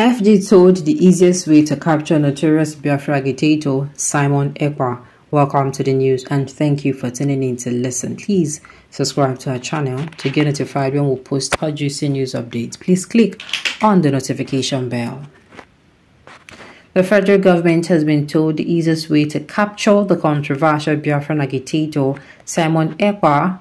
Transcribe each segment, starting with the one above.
FG told the easiest way to capture notorious Biafra agitator Simon Ekpa. Welcome to the news and thank you for tuning in to listen. Please subscribe to our channel to get notified when we post hot juicy news updates. Please click on the notification bell. The federal government has been told the easiest way to capture the controversial Biafran agitator Simon Ekpa.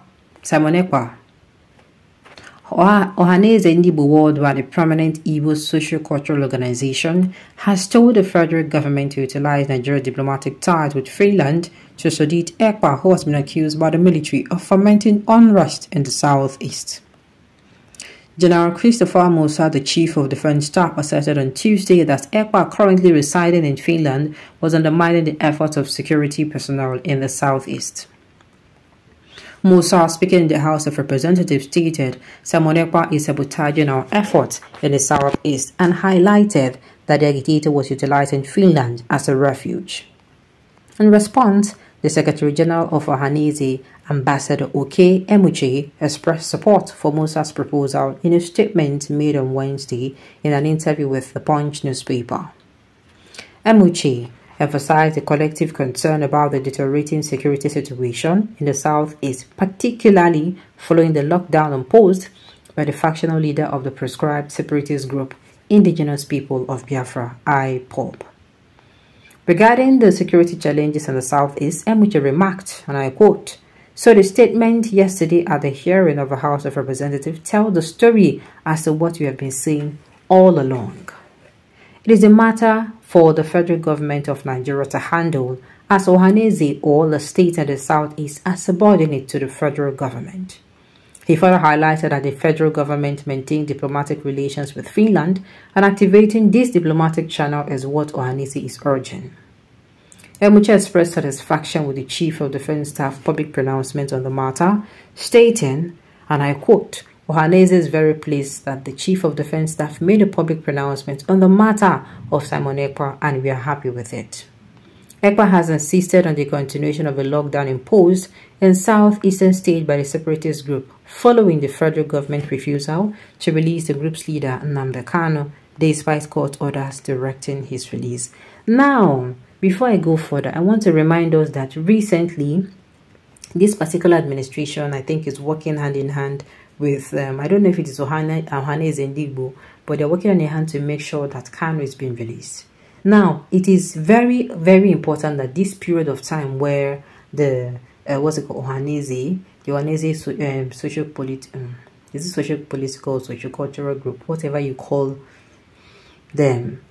Ohaneze Ndibu Worldwide, a prominent Igbo socio-cultural organization, has told the federal government to utilize Nigeria's diplomatic ties with Finland to extradite Ekpa, who has been accused by the military of fomenting unrest in the southeast. General Christopher Musa, the chief of defense staff, asserted on Tuesday that Ekpa, currently residing in Finland, was undermining the efforts of security personnel in the southeast. Musa, speaking in the House of Representatives, stated Simon Ekpa is sabotaging our efforts in the southeast and highlighted that the agitator was utilizing Finland as a refuge. In response, the Secretary General of Ohaneze, Ambassador Oke Emuche, expressed support for Musa's proposal in a statement made on Wednesday in an interview with the Punch newspaper. Emuche emphasized the collective concern about the deteriorating security situation in the southeast, particularly following the lockdown imposed by the factional leader of the proscribed separatist group Indigenous People of Biafra, Ipob. Regarding the security challenges in the southeast, Emuche remarked, and I quote, "So the statement yesterday at the hearing of the House of Representatives tells the story as to what we have been saying all along. It is a matter for the federal government of Nigeria to handle, as Ohaneze or the states in the southeast are subordinate to the federal government." He further highlighted that the federal government maintained diplomatic relations with Finland, and activating this diplomatic channel is what Ohaneze is urging. Emuche expressed satisfaction with the Chief of Defense Staff public pronouncement on the matter, stating, and I quote, "Ohaneze is very pleased that the Chief of Defense Staff made a public pronouncement on the matter of Simon Ekpa, and we are happy with it." Ekpa has insisted on the continuation of a lockdown imposed in southeastern state by the separatist group following the federal government refusal to release the group's leader Nnamdi Kanu, despite court orders directing his release. Now, before I go further, I want to remind us that recently this particular administration, I think, is working hand in hand with, I don't know if it is Ohaneze Ndibu, but they're working on a hand to make sure that Kanu is being released. Now, it is very, very important that this period of time where the, Ohaneze, the Ohaneze social-political, social-cultural group, whatever you call them,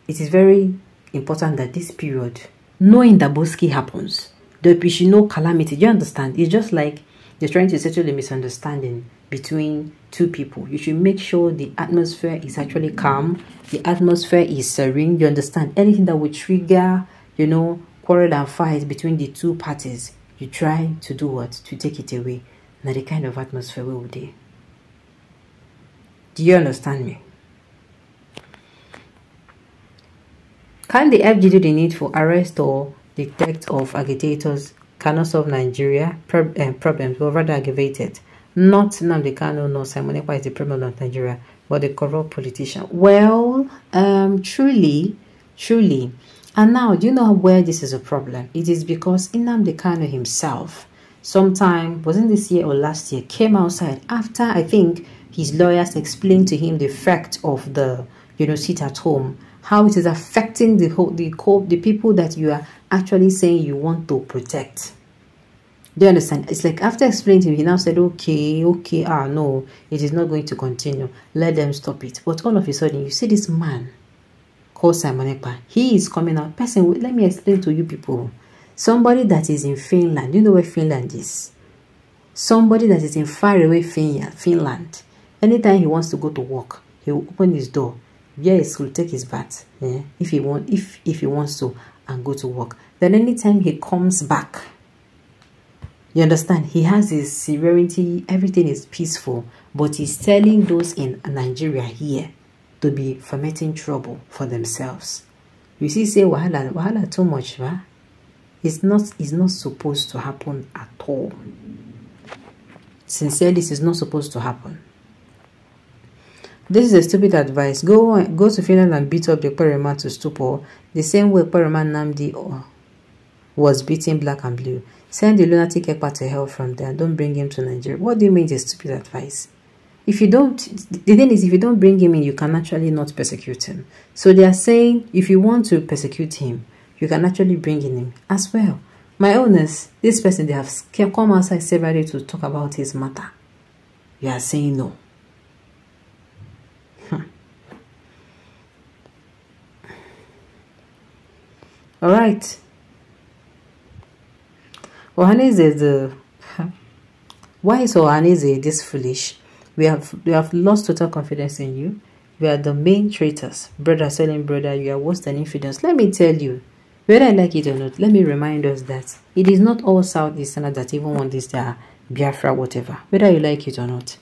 it is very important that this period, knowing that Boski happens, there should no calamity. Do you understand? It's just like they're trying to settle a misunderstanding between two people. You should make sure the atmosphere is actually calm, the atmosphere is serene. You understand? Anything that would trigger, quarrel and fight between the two parties, you try to do what? To take it away. Now the kind of atmosphere we would do. Do you understand me? Can the FG do the needful arrest or detect of agitators cannot solve Nigeria problems, but rather aggravate it? Not Nnamdi Kanu nor Simon Ekpa is the problem of Nigeria, but the corrupt politician. Well, truly. And now, do you know where this is a problem? It is because Nnamdi Kanu himself, sometime, wasn't this year or last year, came outside after, I think, his lawyers explained to him the effect of the, sit at home, how it is affecting the people that you are actually saying you want to protect. Do you understand? It's like after explaining to him, he now said, okay, no, it is not going to continue. Let them stop it. But all of a sudden, you see this man called Simon Ekpa. He is coming out. Let me explain to you people. Somebody that is in Finland. Do you know where Finland is? Somebody that is in faraway Finland. Anytime he wants to go to work, he will open his door. Yes, he will take his bath. Yeah, if he wants to, and go to work. Then anytime he comes back, you understand, he has his severity, everything is peaceful, but he's telling those in Nigeria here to be fomenting trouble for themselves. You see, say wahala too much, right? It's not supposed to happen at all. Sincerely, this is not supposed to happen. This is a stupid advice. Go to Finland and beat up the Ekpa man to stupor, the same way Ekpa Namdi was beating black and blue. Send the lunatic Ekpa to hell from there. Don't bring him to Nigeria. What do you mean it's stupid advice? If you don't, the thing is, if you don't bring him in, you can actually not persecute him. So they are saying, if you want to persecute him, you can actually bring in him as well. My honest, this person, they have come outside severally to talk about his matter. You are saying no. All right. Ohaneze is the... Why is Ohaneze this foolish? We have lost total confidence in you. We are the main traitors. Brother selling brother, you are worse than infidels. Let me tell you, whether I like it or not, let me remind us that it is not all Southeasterners that even want this their Biafra whatever. Whether you like it or not.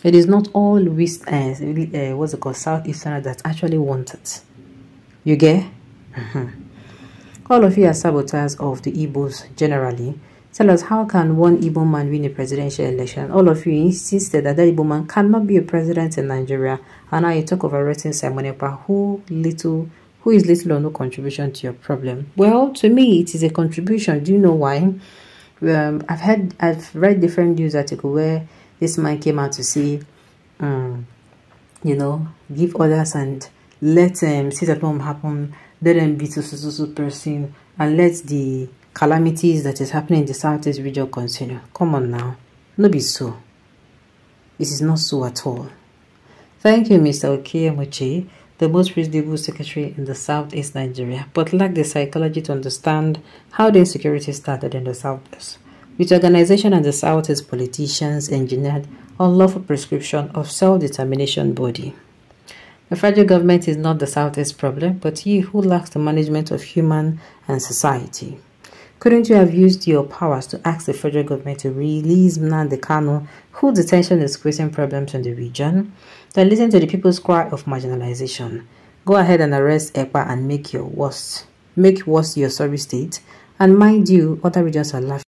It is not all what's it called, Southeasterners that actually want it. You get? All of you are saboteurs of the Igbos generally. Tell us, how can one Igbo man win a presidential election? All of you insisted that Igbo man cannot be a president in Nigeria. And now you talk of arresting Simon Ekpa, who is little or no contribution to your problem. Well, to me, it is a contribution. Do you know why? I've read different news articles where this man came out to say, you know, give orders and let see that won't happen. Let them beat a person and let the calamities that is happening in the Southeast region continue. Come on now. No be so. It is not so at all. Thank you, Mr. Okeyemoche, the most reasonable secretary in the Southeast Nigeria, but lack the psychology to understand how the insecurity started in the Southeast. With organization and the Southeast politicians engineered unlawful prescription of self-determination body. The federal government is not the Southeast problem, but you who lacks the management of human and society. Couldn't you have used your powers to ask the federal government to release Nnamdi Kanu, whose detention is creating problems in the region? Then listen to the people's cry of marginalization. Go ahead and arrest Ekpa and make worse your sorry state. And mind you, other regions are laughing.